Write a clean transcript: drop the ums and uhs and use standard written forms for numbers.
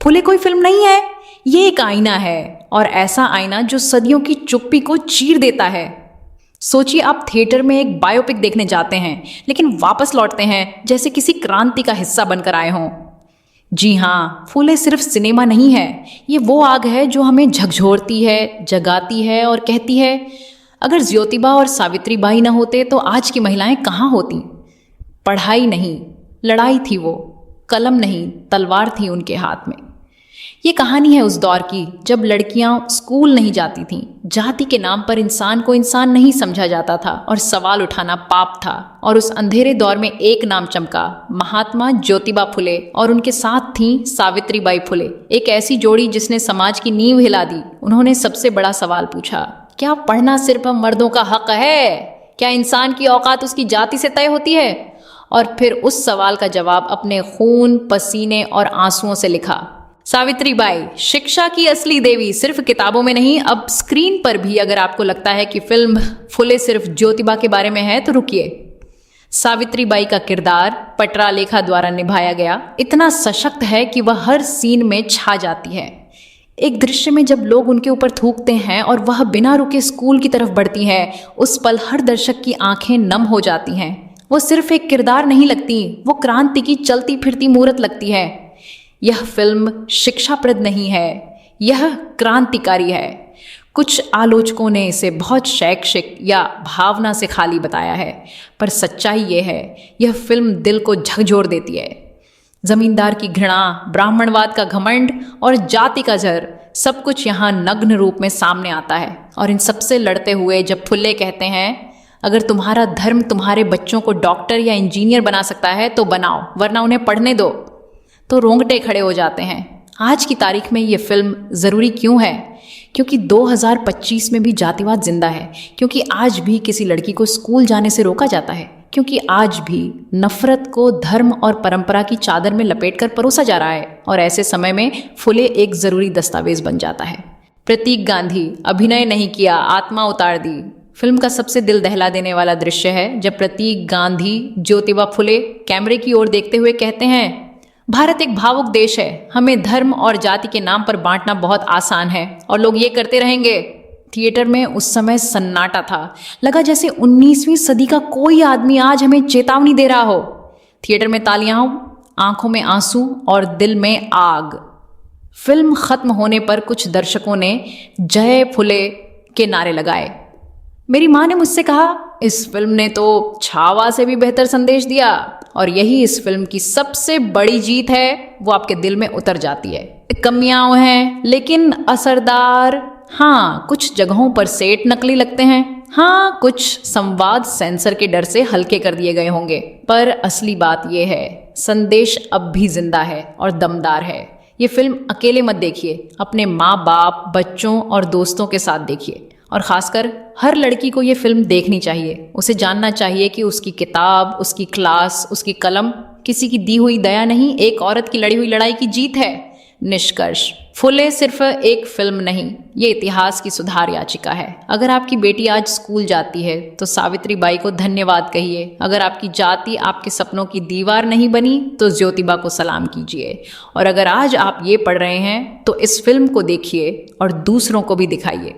फुले कोई फिल्म नहीं है, ये एक आईना है, और ऐसा आईना जो सदियों की चुप्पी को चीर देता है। सोचिए, आप थिएटर में एक बायोपिक देखने जाते हैं लेकिन वापस लौटते हैं जैसे किसी क्रांति का हिस्सा बनकर आए हों। जी हाँ, फूले सिर्फ सिनेमा नहीं है, ये वो आग है जो हमें झकझोरती है, जगाती है और कहती है अगर ज्योतिबा और सावित्री बाई न होते तो आज की महिलाएं कहाँ होती। पढ़ाई नहीं, लड़ाई थी वो, कलम नहीं, तलवार थी उनके हाथ में। ये कहानी है उस दौर की जब लड़कियां स्कूल नहीं जाती थीं, जाति के नाम पर इंसान को इंसान नहीं समझा जाता था और सवाल उठाना पाप था। और उस अंधेरे दौर में एक नाम चमका, महात्मा ज्योतिबा फुले, और उनके साथ थीं सावित्री बाई फुले, एक ऐसी जोड़ी जिसने समाज की नींव हिला दी। उन्होंने सबसे बड़ा सवाल पूछा, क्या पढ़ना सिर्फ मर्दों का हक है? क्या इंसान की औकात उसकी जाति से तय होती है? और फिर उस सवाल का जवाब अपने खून, पसीने और आंसुओं से लिखा। सावित्री बाई, शिक्षा की असली देवी, सिर्फ किताबों में नहीं, अब स्क्रीन पर भी। अगर आपको लगता है कि फिल्म फुले सिर्फ ज्योतिबा के बारे में है तो रुकिए। सावित्री बाई का किरदार पटरा लेखा द्वारा निभाया गया इतना सशक्त है कि वह हर सीन में छा जाती है। एक दृश्य में जब लोग उनके ऊपर थूकते हैं और वह बिना रुके स्कूल की तरफ बढ़ती है, उस पल हर दर्शक की आंखें नम हो जाती हैं। वो सिर्फ एक किरदार नहीं लगती, वो क्रांति की चलती फिरती मूर्त लगती है। यह फिल्म शिक्षाप्रद नहीं है, यह क्रांतिकारी है। कुछ आलोचकों ने इसे बहुत शैक्षिक या भावना से खाली बताया है, पर सच्चाई ये है, यह फिल्म दिल को झकझोर देती है। जमींदार की घृणा, ब्राह्मणवाद का घमंड और जाति का जहर, सब कुछ यहाँ नग्न रूप में सामने आता है। और इन सबसे लड़ते हुए जब फुले कहते हैं अगर तुम्हारा धर्म तुम्हारे बच्चों को डॉक्टर या इंजीनियर बना सकता है तो बनाओ, वरना उन्हें पढ़ने दो, तो रोंगटे खड़े हो जाते हैं। आज की तारीख में ये फिल्म ज़रूरी क्यों है? क्योंकि 2025 में भी जातिवाद जिंदा है, क्योंकि आज भी किसी लड़की को स्कूल जाने से रोका जाता है, क्योंकि आज भी नफरत को धर्म और परंपरा की चादर में लपेटकर परोसा जा रहा है। और ऐसे समय में फुले एक ज़रूरी दस्तावेज बन जाता है। प्रतीक गांधी, अभिनय नहीं किया, आत्मा उतार दी। फिल्म का सबसे दिल दहला देने वाला दृश्य है जब प्रतीक गांधी ज्योतिबा फुले कैमरे की ओर देखते हुए कहते हैं, भारत एक भावुक देश है, हमें धर्म और जाति के नाम पर बांटना बहुत आसान है और लोग ये करते रहेंगे। थिएटर में उस समय सन्नाटा था, लगा जैसे 19वीं सदी का कोई आदमी आज हमें चेतावनी दे रहा हो। थिएटर में तालियां, आंखों में आंसू और दिल में आग। फिल्म खत्म होने पर कुछ दर्शकों ने जय फुले के नारे लगाए। मेरी माँ ने मुझसे कहा, इस फिल्म ने तो छावा से भी बेहतर संदेश दिया। और यही इस फिल्म की सबसे बड़ी जीत है, वो आपके दिल में उतर जाती है। कमियां हैं लेकिन असरदार। हाँ, कुछ जगहों पर सेट नकली लगते हैं, हाँ कुछ संवाद सेंसर के डर से हल्के कर दिए गए होंगे, पर असली बात यह है, संदेश अब भी जिंदा है और दमदार है। ये फिल्म अकेले मत देखिए, अपने माँ बाप, बच्चों और दोस्तों के साथ देखिए। और ख़ासकर हर लड़की को ये फिल्म देखनी चाहिए। उसे जानना चाहिए कि उसकी किताब, उसकी क्लास, उसकी कलम किसी की दी हुई दया नहीं, एक औरत की लड़ी हुई लड़ाई की जीत है। निष्कर्ष, फुले सिर्फ एक फिल्म नहीं, ये इतिहास की सुधार याचिका है। अगर आपकी बेटी आज स्कूल जाती है तो सावित्री बाई को धन्यवाद कहिए। अगर आपकी जाति आपके सपनों की दीवार नहीं बनी तो ज्योतिबा को सलाम कीजिए। और अगर आज आप ये पढ़ रहे हैं तो इस फिल्म को देखिए और दूसरों को भी दिखाइए।